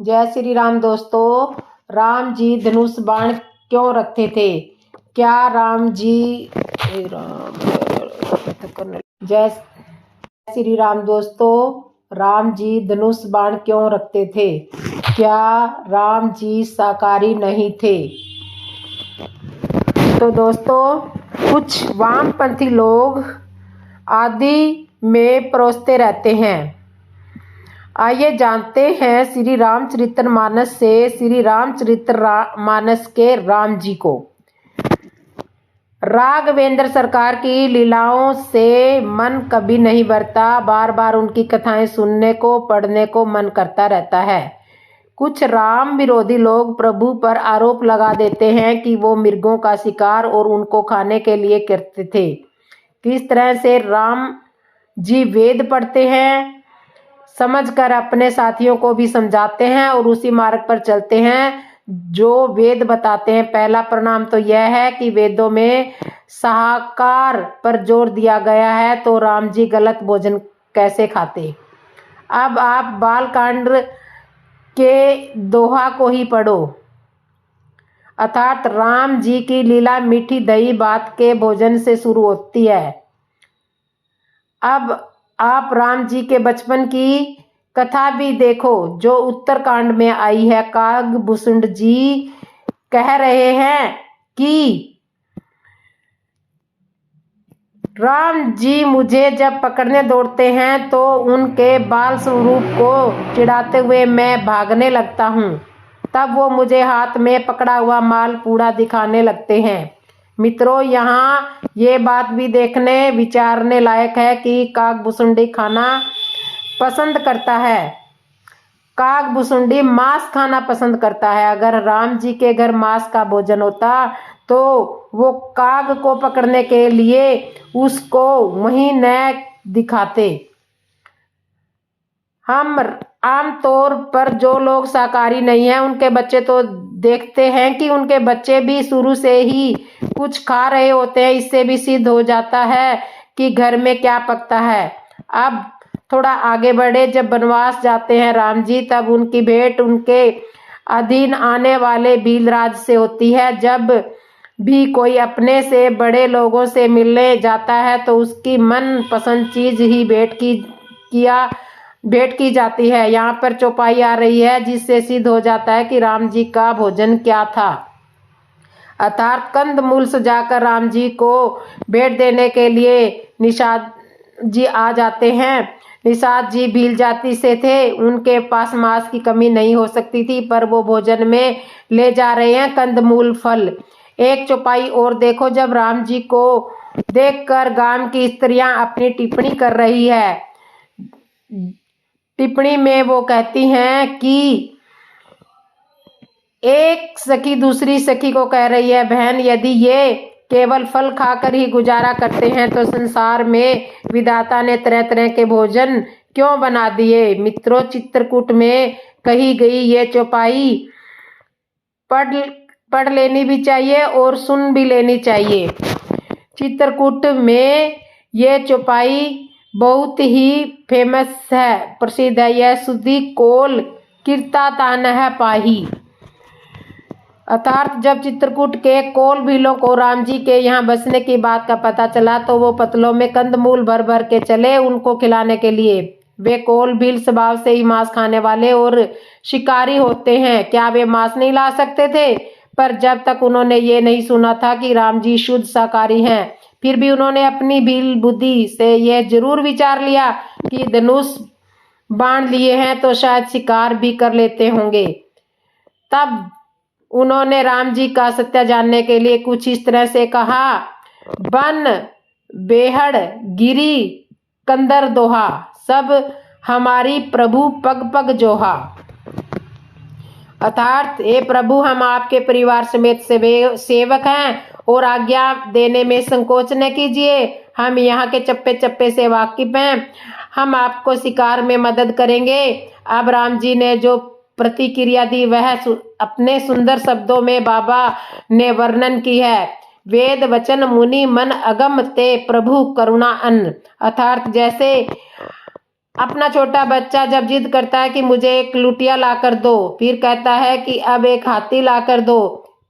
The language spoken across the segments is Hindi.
जय श्री राम दोस्तों। राम जी धनुष बाण क्यों रखते थे? क्या राम जी जय श्री राम दोस्तों। राम जी धनुष बाण क्यों रखते थे? क्या राम जी शाकाहारी नहीं थे? तो दोस्तों, कुछ वामपंथी लोग आदि में परोसते रहते हैं। आइए जानते हैं श्री रामचरितमानस से श्री रामचरितमानस के राम जी को। राघवेंद्र सरकार की लीलाओं से मन कभी नहीं भरता। बार बार उनकी कथाएं सुनने को पढ़ने को मन करता रहता है। कुछ राम विरोधी लोग प्रभु पर आरोप लगा देते हैं कि वो मृगों का शिकार और उनको खाने के लिए करते थे। किस तरह से राम जी वेद पढ़ते हैं, समझकर अपने साथियों को भी समझाते हैं और उसी मार्ग पर चलते हैं जो वेद बताते हैं। पहला परिणाम तो यह है कि वेदों में शाकाहार पर जोर दिया गया है, तो राम जी गलत भोजन कैसे खाते? अब आप बालकांड के दोहा को ही पढ़ो, अर्थात राम जी की लीला मीठी दही भात के भोजन से शुरू होती है। अब आप राम जी के बचपन की कथा भी देखो जो उत्तरकांड में आई है। कागभूषण जी कह रहे हैं कि राम जी मुझे जब पकड़ने दौड़ते हैं तो उनके बाल स्वरूप को चिढ़ाते हुए मैं भागने लगता हूँ। तब वो मुझे हाथ में पकड़ा हुआ मालपूड़ा दिखाने लगते हैं। मित्रों, यहाँ ये बात भी देखने विचारने लायक है कि कागभूषुंडी खाना पसंद करता है। कागभूषुंडी मांस खाना पसंद करता है। अगर राम जी के घर मांस का भोजन होता तो वो काग को पकड़ने के लिए उसको वहीं न दिखाते। हम आमतौर पर जो लोग शाकाहारी नहीं हैं उनके बच्चे तो देखते हैं कि उनके बच्चे भी शुरू से ही कुछ खा रहे होते हैं। इससे भी सिद्ध हो जाता है कि घर में क्या पकता है। अब थोड़ा आगे बढ़े। जब वनवास जाते हैं राम जी, तब उनकी भेंट उनके अधीन आने वाले भीलराज से होती है। जब भी कोई अपने से बड़े लोगों से मिलने जाता है तो उसकी मन पसंद चीज ही भेंट की जाती है। यहाँ पर चौपाई आ रही है जिससे सिद्ध हो जाता है कि राम जी का भोजन क्या था, अर्थात कंदमूल सजाकर राम जी को भेंट देने के लिए निषाद जी आ जाते हैं। निषाद जी भील जाति से थे, उनके पास मांस की कमी नहीं हो सकती थी, पर वो भोजन में ले जा रहे हैं कंदमूल फल। एक चौपाई और देखो। जब राम जी को देखकर गांव की स्त्रियां अपनी टिप्पणी कर रही है। टिप्पणी में वो कहती हैं कि एक सखी दूसरी सखी को कह रही है, बहन यदि ये केवल फल खाकर ही गुजारा करते हैं तो संसार में विधाता ने तरह तरह के भोजन क्यों बना दिए? मित्रों, चित्रकूट में कही गई ये चौपाई पढ़ लेनी भी चाहिए और सुन भी लेनी चाहिए। चित्रकूट में ये चौपाई बहुत ही फेमस है, प्रसिद्ध है। यह सुधी कोल कीर्ता तान है पाही, अर्थात जब चित्रकूट के कोल भीलों को राम जी के यहाँ बसने की बात का पता चला तो वो पतलों में कंदमूल भर भर के चले उनको खिलाने के लिए। वे कोल भील स्वभाव से ही मांस खाने वाले और शिकारी होते हैं। क्या वे मांस नहीं ला सकते थे? पर जब तक उन्होंने ये नहीं सुना था कि राम जी शुद्ध शाकाहारी हैं, फिर भी उन्होंने अपनी भील बुद्धि से यह जरूर विचार लिया कि धनुष बाण लिए हैं तो शायद शिकार भी कर लेते होंगे। तब उन्होंने राम जी का सत्य जानने के लिए कुछ इस तरह से कहा, बन बेहड़ गिरी कंदर दोहा, सब हमारी प्रभु पग पग जोहा, अर्थात हे प्रभु, हम आपके परिवार समेत सेवक हैं और आज्ञा देने में संकोच न कीजिए। हम यहाँ के चप्पे चप्पे से वाकिफ हैं, हम आपको शिकार में मदद करेंगे। अब राम जी ने जो प्रतिक्रिया दी वह अपने सुंदर शब्दों में बाबा ने वर्णन की है। वेद वचन मुनि मन अगम ते प्रभु करुणा अन्न, अर्थात जैसे अपना छोटा बच्चा जब जिद करता है कि मुझे एक लुटिया ला कर दो, फिर कहता है कि अब एक हाथी ला कर दो,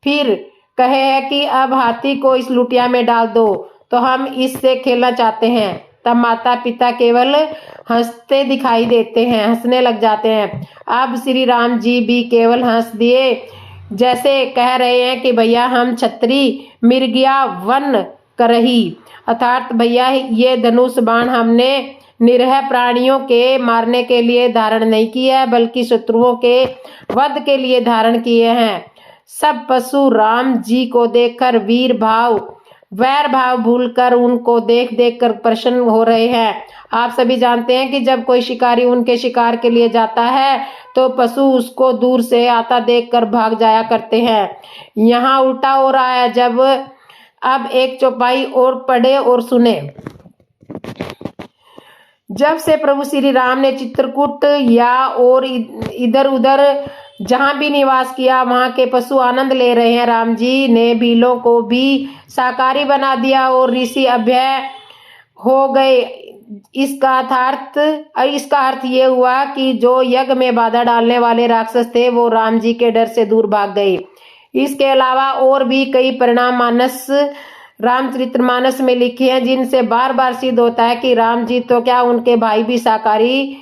फिर कहे है कि अब हाथी को इस लुटिया में डाल दो, तो हम इससे खेलना चाहते हैं। तब माता पिता केवल हंसते दिखाई देते हैं, हंसने लग जाते हैं। अब श्री राम जी भी केवल हंस दिए, जैसे कह रहे हैं कि भैया हम छतरी मिर्गिया वन करही, अर्थात भैया ये धनुष बाण हमने निरीह प्राणियों के मारने के लिए धारण नहीं किया है, बल्कि शत्रुओं के वध के लिए धारण किए हैं। सब पशु राम जी को देखकर वैर भाव भूलकर उनको देख देख कर प्रसन्न हो रहे हैं। आप सभी जानते हैं कि जब कोई शिकारी उनके शिकार के लिए जाता है तो पशु उसको दूर से आता देखकर भाग जाया करते हैं। यहाँ उल्टा हो रहा है। जब अब एक चौपाई और पढ़े और सुने। जब से प्रभु श्री राम ने चित्रकूट या और इधर उधर जहां भी निवास किया, वहां के पशु आनंद ले रहे हैं। राम जी ने भीलों को भी शाकाहारी बना दिया और ऋषि अभय हो गए। इसका अर्थ ये हुआ कि जो यज्ञ में बाधा डालने वाले राक्षस थे वो राम जी के डर से दूर भाग गए। इसके अलावा और भी कई परिणाम रामचरितमानस में लिखे हैं, जिनसे बार बार सिद्ध होता है कि राम जी तो क्या उनके भाई भी शाकाहारी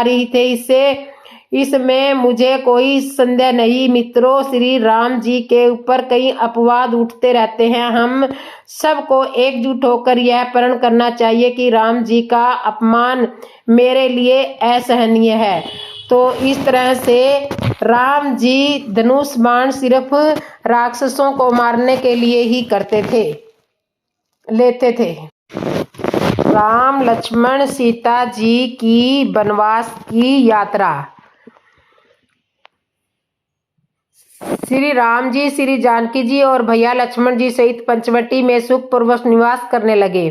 ही थे। इसमें मुझे कोई संदेह नहीं। मित्रों, श्री राम जी के ऊपर कई अपवाद उठते रहते हैं। हम सबको एकजुट होकर यह प्रण करना चाहिए कि राम जी का अपमान मेरे लिए असहनीय है। तो इस तरह से राम जी धनुष बाण सिर्फ राक्षसों को मारने के लिए ही लेते थे। राम लक्ष्मण सीता जी की वनवास की यात्रा। श्री राम जी, श्री जानकी जी और भैया लक्ष्मण जी सहित पंचवटी में सुखपूर्वक निवास करने लगे।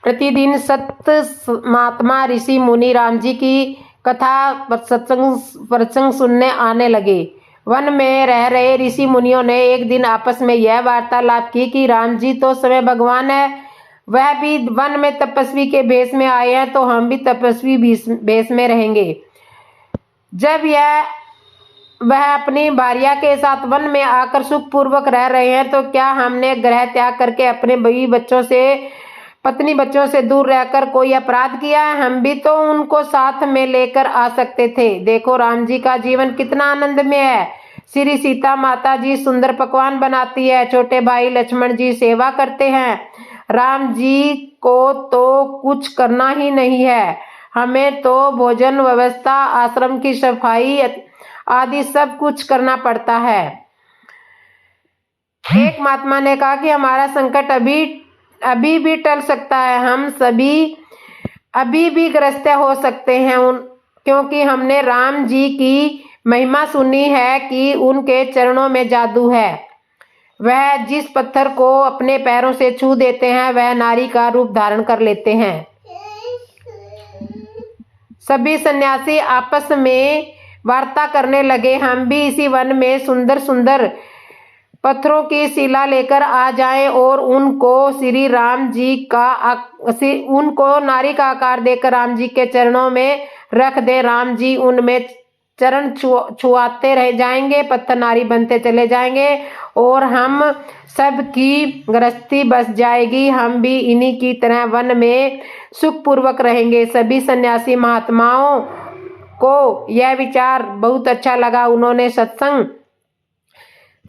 प्रतिदिन सत महात्मा ऋषि मुनि राम जी की कथा प्रसंग सुनने आने लगे। वन में रह रहे ऋषि मुनियों ने एक दिन आपस में यह वार्तालाप की कि राम जी तो स्वयं भगवान है, वह भी वन में तपस्वी के भेष में आए हैं, तो हम भी तपस्वी भेष में रहेंगे। जब वह अपनी भार्या के साथ वन में आकर सुखपूर्वक रह रहे हैं, तो क्या हमने ग्रह त्याग करके अपने पत्नी बच्चों से दूर रहकर कोई अपराध किया है? हम भी तो उनको साथ में लेकर आ सकते थे। देखो राम जी का जीवन कितना आनंदमय है। श्री सीता माता जी सुंदर पकवान बनाती है, छोटे भाई लक्ष्मण जी सेवा करते हैं। राम जी को तो कुछ करना ही नहीं है, हमें तो भोजन व्यवस्था, आश्रम की सफाई आदि सब कुछ करना पड़ता है। एक महात्मा ने कहा कि हमारा संकट अभी भी टल सकता है, हम सभी अभी भी ग्रस्त हो सकते हैं, क्योंकि हमने राम जी की महिमा सुनी है कि उनके चरणों में जादू है। वह जिस पत्थर को अपने पैरों से छू देते हैं वह नारी का रूप धारण कर लेते हैं। सभी सन्यासी आपस में वार्ता करने लगे, हम भी इसी वन में सुंदर सुंदर पत्थरों की शिला लेकर आ जाएं और उनको नारी का आकार देकर राम जी के चरणों में रख दे। राम जी उनमें चरण छुआते रह जाएंगे, पत्थर नारी बनते चले जाएंगे और हम सब की गृहस्थी बस जाएगी। हम भी इन्हीं की तरह वन में सुखपूर्वक रहेंगे। सभी सन्यासी महात्माओं को यह विचार बहुत अच्छा लगा। उन्होंने सत्संग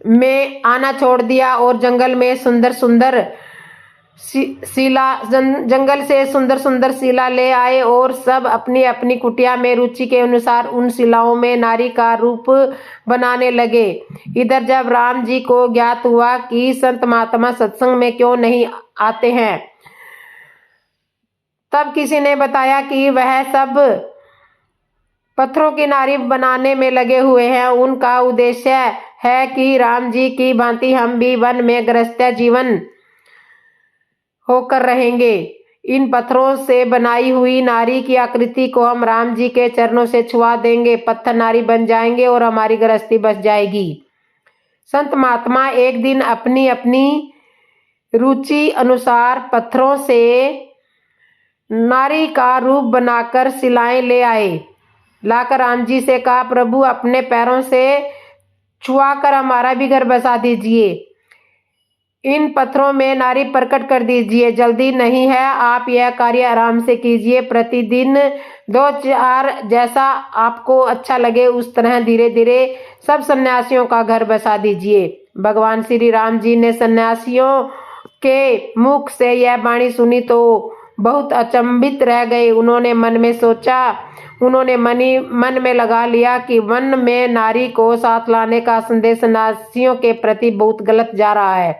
में आना छोड़ दिया और जंगल से सुंदर सुंदर शिला ले आए और सब अपनी अपनी कुटिया में रुचि के अनुसार उन शिलाओं में नारी का रूप बनाने लगे। इधर जब राम जी को ज्ञात हुआ कि संत महात्मा सत्संग में क्यों नहीं आते हैं, तब किसी ने बताया कि वह सब पत्थरों की नारी बनाने में लगे हुए हैं। उनका उद्देश्य है कि राम जी की भांति हम भी वन में गृहस्थ जीवन होकर रहेंगे। इन पत्थरों से बनाई हुई नारी की आकृति को हम राम जी के चरणों से छुआ देंगे, पत्थर नारी बन जाएंगे और हमारी गृहस्थी बच जाएगी। संत महात्मा एक दिन अपनी अपनी रुचि अनुसार पत्थरों से नारी का रूप बनाकर शिलाएं ले आए। लाकर राम जी से कहा, प्रभु अपने पैरों से छुआ कर हमारा भी घर बसा दीजिए, इन पत्थरों में नारी प्रकट कर दीजिए। जल्दी नहीं है, आप यह कार्य आराम से कीजिए। प्रतिदिन 2-4 जैसा आपको अच्छा लगे उस तरह धीरे धीरे सब सन्यासियों का घर बसा दीजिए। भगवान श्री राम जी ने सन्यासियों के मुख से यह वाणी सुनी तो बहुत अचंभित रह गए। उन्होंने मन में लगा लिया कि वन में नारी को साथ लाने का संदेश सन्यासियों के प्रति बहुत गलत जा रहा है,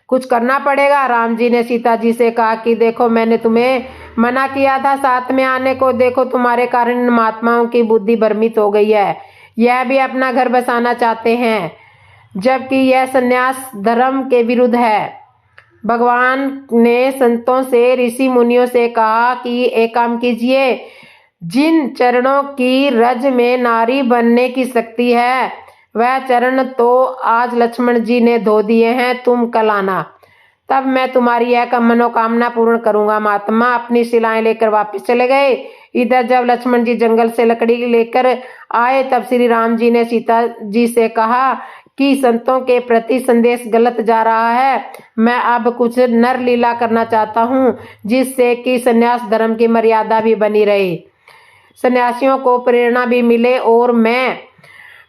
कुछ करना पड़ेगा। राम जी ने सीता जी से कहा कि देखो, मैंने तुम्हें मना किया था साथ में आने को, देखो तुम्हारे कारण इन महात्माओं की बुद्धि भ्रमित हो गई है, यह भी अपना घर बसाना चाहते हैं, जबकि यह संन्यास धर्म के विरुद्ध है। भगवान ने संतों से, ऋषि मुनियों से कहा कि एक काम कीजिए, जिन चरणों की रज में नारी बनने की शक्ति है वह चरण तो आज लक्ष्मण जी ने धो दिए हैं, तुम कल आना, तब मैं तुम्हारी यह मनोकामना पूर्ण करूंगा। महात्मा अपनी शिलाएं लेकर वापस चले गए। इधर जब लक्ष्मण जी जंगल से लकड़ी लेकर आए तब श्री राम जी ने सीता जी से कहा कि संतों के प्रति संदेश गलत जा रहा है, मैं अब कुछ नर लीला करना चाहता हूँ जिससे कि संन्यास धर्म की मर्यादा भी बनी रहे, सन्यासियों को प्रेरणा भी मिले और मैं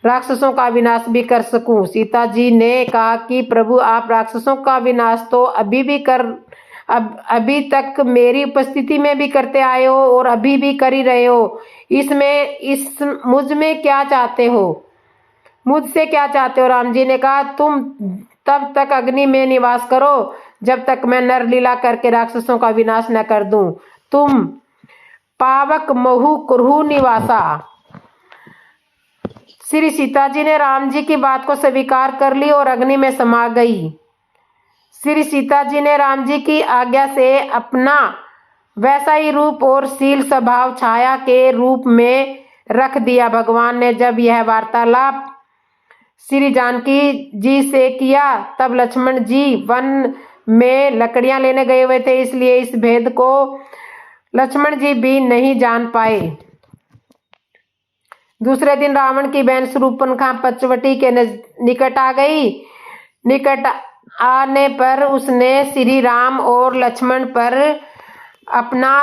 राक्षसों का विनाश भी कर सकूं। सीता जी ने कहा कि प्रभु, आप राक्षसों का विनाश तो अभी तक मेरी उपस्थिति में भी करते आए हो और अभी भी कर ही रहे हो, मुझ में क्या चाहते हो, मुझसे क्या चाहते हो? राम जी ने कहा, तुम तब तक अग्नि में निवास करो जब तक मैं नरलीला करके राक्षसों का विनाश न कर दूं। तुम पावक महु कुरहु निवासा। श्री सीता जी ने राम जी की बात को स्वीकार कर ली और अग्नि में समा गई। श्री सीता जी ने राम जी की आज्ञा से अपना वैसा ही रूप और शील स्वभाव छाया के रूप में रख दिया। भगवान ने जब यह वार्तालाप श्री जानकी जी से किया तब लक्ष्मण जी वन में लकड़ियां लेने गए हुए थे, इसलिए इस भेद को लक्ष्मण जी भी नहीं जान पाए। दूसरे दिन रावण की बहन शूर्पणखा पंचवटी के निकट आ गई। निकट आने पर उसने श्री राम और लक्ष्मण पर अपना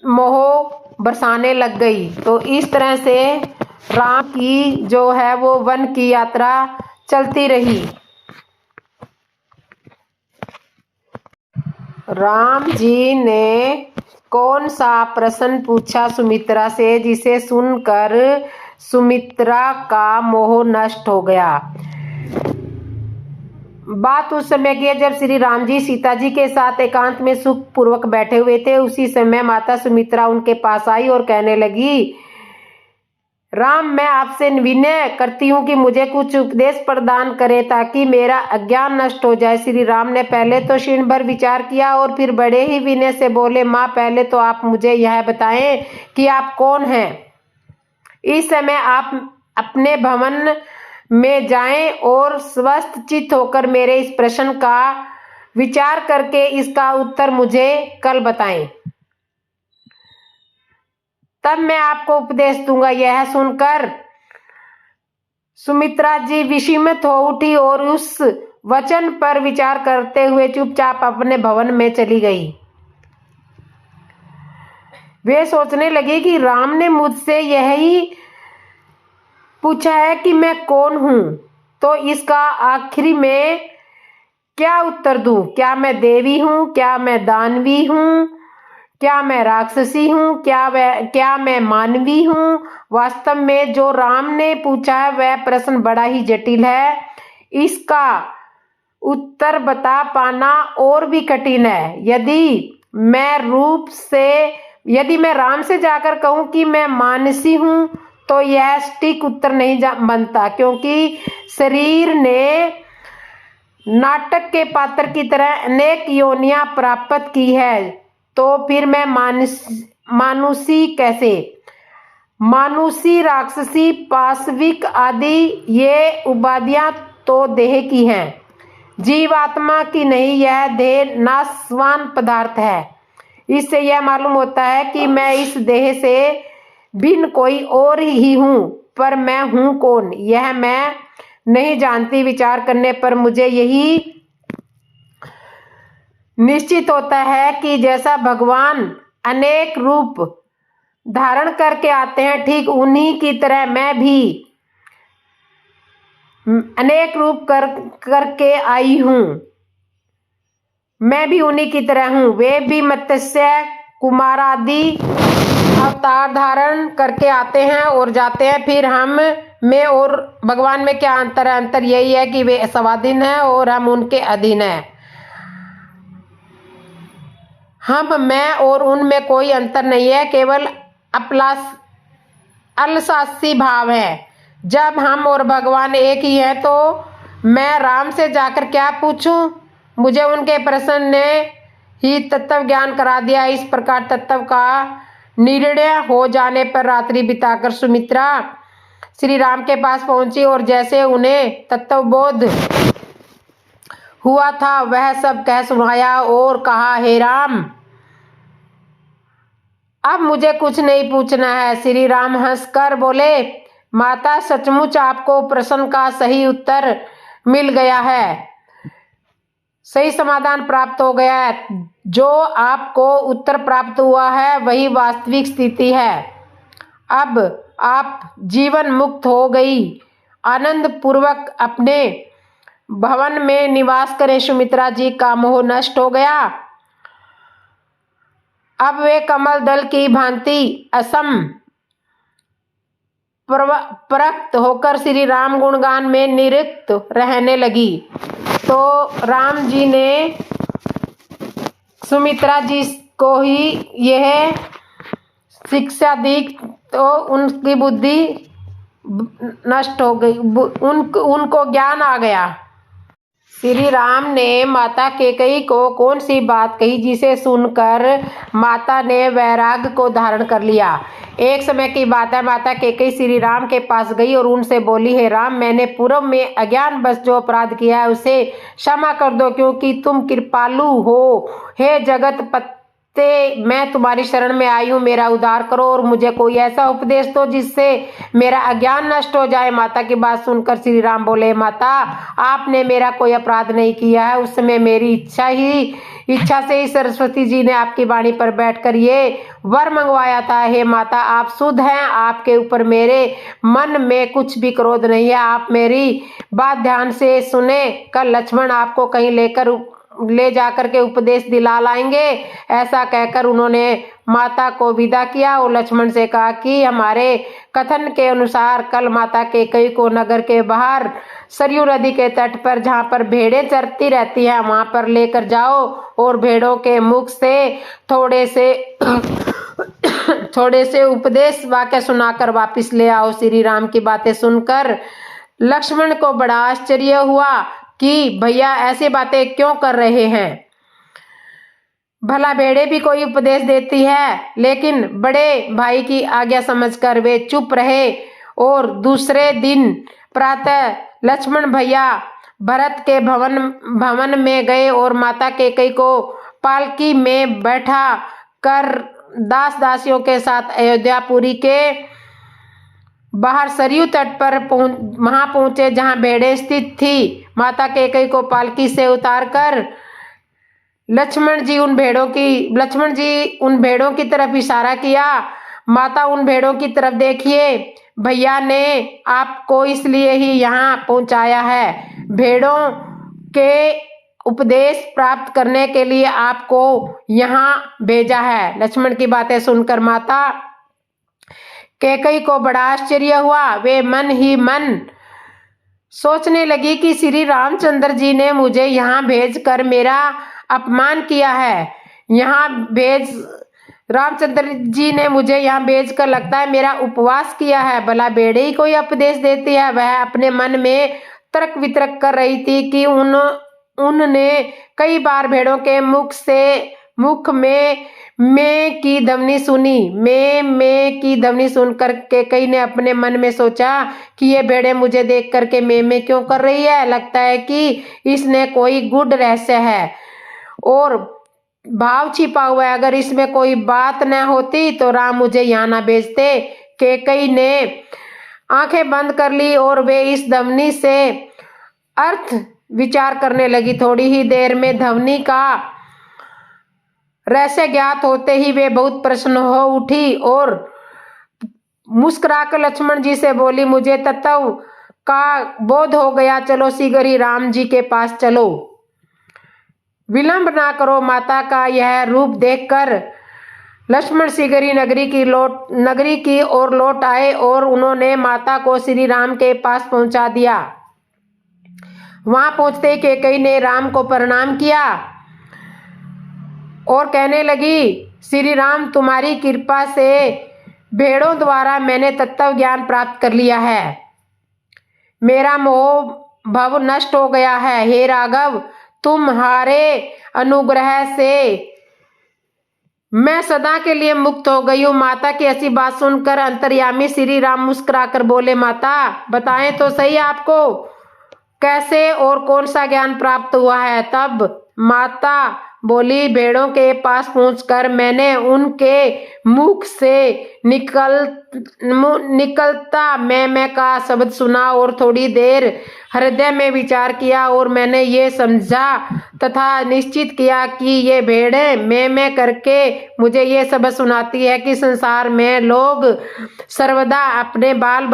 मोह बरसाने लग गई। तो इस तरह से राम की जो है वो वन की यात्रा चलती रही। राम जी ने कौन सा प्रश्न पूछा सुमित्रा से, जिसे सुनकर सुमित्रा का मोह नष्ट हो गया। बात उस समय की है जब श्री राम जी सीता जी के साथ एकांत में सुख पूर्वक बैठे हुए थे। उसी समय माता सुमित्रा उनके पास आई और कहने लगी, राम, मैं आपसे विनय करती हूँ कि मुझे कुछ उपदेश प्रदान करें ताकि मेरा अज्ञान नष्ट हो जाए। श्री राम ने पहले तो क्षण भर विचार किया और फिर बड़े ही विनय से बोले, माँ, पहले तो आप मुझे यह बताएं कि आप कौन हैं। इस समय आप अपने भवन में जाएं और स्वस्थ चित्त होकर मेरे इस प्रश्न का विचार करके इसका उत्तर मुझे कल बताएं, तब मैं आपको उपदेश दूंगा। यह सुनकर सुमित्रा जी विस्मित हो उठी और उस वचन पर विचार करते हुए चुपचाप अपने भवन में चली गई। वे सोचने लगी कि राम ने मुझसे यही पूछा है कि मैं कौन हूं, तो इसका आखिरी में क्या उत्तर दूं? क्या मैं देवी हूं? क्या मैं दानवी हूं? क्या मैं राक्षसी हूं? क्या मैं मानवी हूं? वास्तव में जो राम ने पूछा है वह प्रश्न बड़ा ही जटिल है। इसका उत्तर बता पाना और भी कठिन है। यदि मैं राम से जाकर कहूं कि मैं मानसी हूं तो यह सटीक उत्तर नहीं बनता, क्योंकि शरीर ने नाटक के पात्र की तरह अनेक योनियां प्राप्त की है, तो फिर मैं मानुषी कैसे? मानुषी, राक्षसी, पाशविक आदि ये उपाधियां तो देह की हैं, जीवात्मा की नहीं। यह देह नाशवान पदार्थ है, इससे यह मालूम होता है कि मैं इस देह से भिन्न कोई और ही हूँ, पर मैं हूँ कौन यह मैं नहीं जानती। विचार करने पर मुझे यही निश्चित होता है कि जैसा भगवान अनेक रूप धारण करके आते हैं, ठीक उन्हीं की तरह मैं भी अनेक रूप करके आई हूँ। मैं भी उन्हीं की तरह हूँ। वे भी मत्स्य कुमार आदि अवतार धारण करके आते हैं और जाते हैं। फिर हम में और भगवान में क्या अंतर है? अंतर यही है कि वे स्वाधीन हैं और हम उनके अधीन हैं। हम में और उनमें कोई अंतर नहीं है, केवल अलसासी भाव है। जब हम और भगवान एक ही हैं तो मैं राम से जाकर क्या पूछूं? मुझे उनके प्रश्न ने ही तत्व ज्ञान करा दिया। इस प्रकार तत्व का निर्णय हो जाने पर रात्रि बिताकर सुमित्रा श्री राम के पास पहुंची और जैसे उन्हें तत्वबोध हुआ था वह सब कह सुनाया और कहा, हे राम, अब मुझे कुछ नहीं पूछना है। श्री राम हंसकर बोले, माता, सचमुच आपको प्रश्न का सही उत्तर मिल गया है, सही समाधान प्राप्त हो गया है। जो आपको उत्तर प्राप्त हुआ है वही वास्तविक स्थिति है। अब आप जीवन मुक्त हो गई, आनंद पूर्वक अपने भवन में निवास करें। सुमित्रा जी का मोह नष्ट हो गया। अब वे कमल दल की भांति असम प्रक्त होकर श्री राम गुणगान में निरत रहने लगी। तो राम जी ने सुमित्रा जी को ही यह शिक्षा दी तो उनकी बुद्धि नष्ट हो गई, उनको ज्ञान आ गया। श्री राम ने माता कैकेयी को कौन सी बात कही जिसे सुनकर माता ने वैराग्य को धारण कर लिया। एक समय की बात है, माता कैकेयी श्री राम के पास गई और उनसे बोली, हे राम, मैंने पूर्व में अज्ञानवश जो अपराध किया है उसे क्षमा कर दो, क्योंकि तुम कृपालु हो। हे जगत पते, मैं तुम्हारी शरण में आई हूँ, मेरा उद्धार करो और मुझे कोई ऐसा उपदेश दो जिससे मेरा अज्ञान नष्ट हो जाए। माता की बात सुनकर श्री राम बोले, माता, आपने मेरा कोई अपराध नहीं किया है। उस समय मेरी इच्छा से ही सरस्वती जी ने आपकी वाणी पर बैठकर ये वर मंगवाया था। हे माता, आप शुद्ध हैं, आपके ऊपर मेरे मन में कुछ भी क्रोध नहीं है। आप मेरी बात ध्यान से सुने, कल लक्ष्मण आपको कहीं ले जाकर के उपदेश दिला लाएंगे। ऐसा कहकर उन्होंने माता को विदा किया और लक्ष्मण से कहा कि हमारे कथन के अनुसार कल माता कैकेयी को नगर के बाहर सरयू नदी के तट पर, जहाँ पर भेड़ें चरती रहती हैं, वहां पर लेकर जाओ और भेड़ों के मुख से थोड़े से उपदेश वाक्य सुनाकर वापिस ले आओ। श्री राम की बातें सुनकर लक्ष्मण को बड़ा आश्चर्य हुआ कि भैया ऐसी बातें क्यों कर रहे हैं। भला भेड़े भी कोई उपदेश देती है, लेकिन बड़े भाई की आज्ञा समझकर वे चुप रहे। और दूसरे दिन प्रातः लक्ष्मण भैया भरत के भवन में गए और माता कैकेयी को पालकी में बैठा कर दास दासियों के साथ अयोध्यापुरी के बाहर सरयू तट पर वहां पहुंचे जहां भेड़ें स्थित थी। माता कैकेयी को पालकी से उतारकर लक्ष्मण जी उन भेड़ों की तरफ इशारा किया। माता, उन भेड़ों की तरफ देखिए, भैया ने आपको इसलिए ही यहाँ पहुंचाया है, भेड़ों के उपदेश प्राप्त करने के लिए आपको यहाँ भेजा है। लक्ष्मण की बातें सुनकर माता कैकेयी को बड़ा आश्चर्य हुआ। वे मन ही मन सोचने लगी कि श्री रामचंद्र जी ने मुझे यहाँ भेजकर मेरा अपमान किया है। रामचंद्र जी ने मुझे यहाँ भेजकर लगता है मेरा उपवास किया है। भला भेड़े ही कोई उपदेश देती है। वह अपने मन में तर्क वितर्क कर रही थी कि उनने कई बार भेड़ों के मुख में की ध्वनि सुनी। मैं की ध्वनि सुनकर कैकेयी ने अपने मन में सोचा कि ये भेड़ें मुझे देख करके मैं क्यों कर रही है। लगता है कि इसने कोई गुड़ रहस्य है और भाव छिपा हुआ है। अगर इसमें कोई बात न होती तो राम मुझे यहाँ ना भेजते। कैकेयी ने आंखें बंद कर ली और वे इस ध्वनि से अर्थ विचार करने लगी। थोड़ी ही देर में ध्वनि का रहस्य ज्ञात होते ही वे बहुत प्रसन्न हो उठी और मुस्कुराकर लक्ष्मण जी से बोली, मुझे तत्व का बोध हो गया, चलो शीघ्र ही राम जी के पास चलो, विलंब ना करो। माता का यह रूप देखकर लक्ष्मण शीघ्र ही नगरी की ओर लौट आए और उन्होंने माता को श्री राम के पास पहुंचा दिया। वहां पहुंचते ही कैकेयी ने राम को प्रणाम किया और कहने लगी, श्री राम, तुम्हारी कृपा से भेड़ों द्वारा मैंने तत्व ज्ञान प्राप्त कर लिया है, मेरा मोह भव नष्ट हो गया है। हे राघव, तुम्हारे अनुग्रह से मैं सदा के लिए मुक्त हो गई हूँ। माता की ऐसी बात सुनकर अंतर्यामी श्री राम मुस्कुराकर बोले, माता बताएं तो सही आपको कैसे और कौन सा ज्ञान प्राप्त हुआ है। तब माता बोली, भेड़ों के पास पहुंचकर मैंने उनके मुख से निकलता मैं का शब्द सुना और थोड़ी देर हृदय में विचार किया और मैंने ये समझा तथा निश्चित किया कि ये भेड़ें मैं करके मुझे ये सबक सुनाती है कि संसार में लोग सर्वदा अपने बाल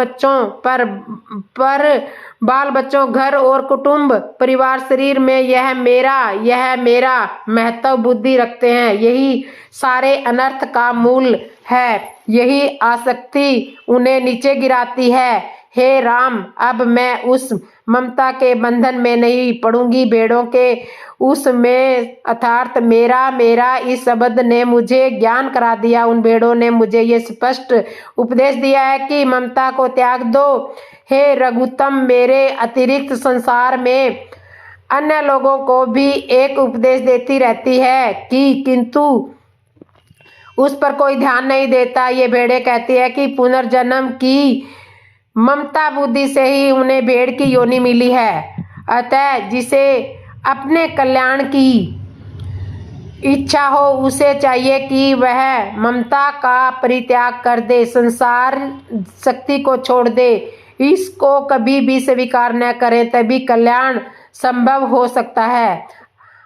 बच्चों घर और कुटुंब परिवार शरीर में यह मेरा महत्व बुद्धि रखते हैं। यही सारे अनर्थ का मूल है, यही आसक्ति उन्हें नीचे गिराती है। हे राम, अब मैं उस ममता के बंधन में नहीं पड़ूंगी। भेड़ों के उस में अर्थात मेरा इस शब्द ने मुझे ज्ञान करा दिया। उन भेड़ों ने मुझे ये स्पष्ट उपदेश दिया है कि ममता को त्याग दो। हे रघुत्तम, मेरे अतिरिक्त संसार में अन्य लोगों को भी एक उपदेश देती रहती है किंतु उस पर कोई ध्यान नहीं देता। ये भेड़ें कहती है कि पुनर्जन्म की ममता बुद्धि से ही उन्हें भेड़ की योनि मिली है। अतः जिसे अपने कल्याण की इच्छा हो उसे चाहिए कि वह ममता का परित्याग कर दे, संसार शक्ति को छोड़ दे, इसको कभी भी स्वीकार न करें, तभी कल्याण संभव हो सकता है।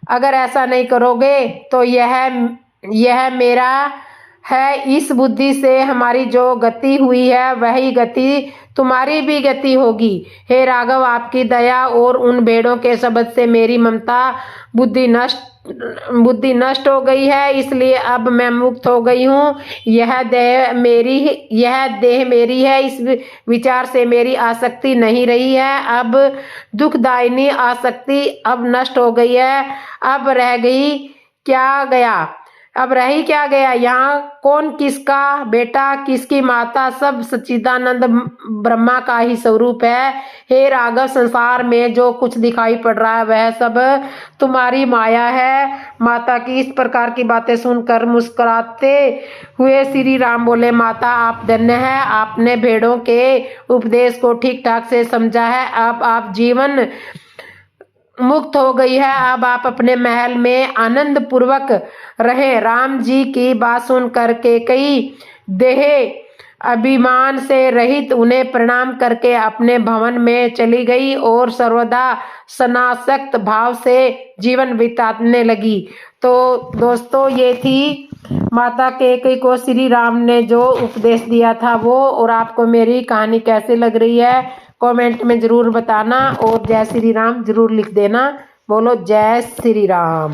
अगर ऐसा नहीं करोगे तो यह मेरा है, इस बुद्धि से हमारी जो गति हुई है वही गति तुम्हारी भी गति होगी। हे राघव, आपकी दया और उन भेड़ों के शब्द से मेरी ममता बुद्धि नष्ट हो गई है, इसलिए अब मैं मुक्त हो गई हूँ। यह देह मेरी है, इस विचार से मेरी आसक्ति नहीं रही है। अब दुखदायिनी आसक्ति अब नष्ट हो गई है। अब रही क्या गया यहाँ कौन किसका बेटा किसकी माता, सब सच्चिदानंद ब्रह्मा का ही स्वरूप है। हे राघव, संसार में जो कुछ दिखाई पड़ रहा है वह सब तुम्हारी माया है। माता की इस प्रकार की बातें सुनकर मुस्कुराते हुए श्री राम बोले, माता आप धन्य है, आपने भेड़ों के उपदेश को ठीक ठाक से समझा है। अब आप जीवन मुक्त हो गई है, अब आप अपने महल में आनंद पूर्वक रहें। राम जी की बात सुनकर कैकेयी देह अभिमान से रहित उन्हें प्रणाम करके अपने भवन में चली गई और सर्वदा सनासक्त भाव से जीवन बिताने लगी। तो दोस्तों, ये थी माता कैकेयी को श्री राम ने जो उपदेश दिया था वो। और आपको मेरी कहानी कैसी लग रही है कमेंट में जरूर बताना और जय श्री राम जरूर लिख देना। बोलो जय श्री राम।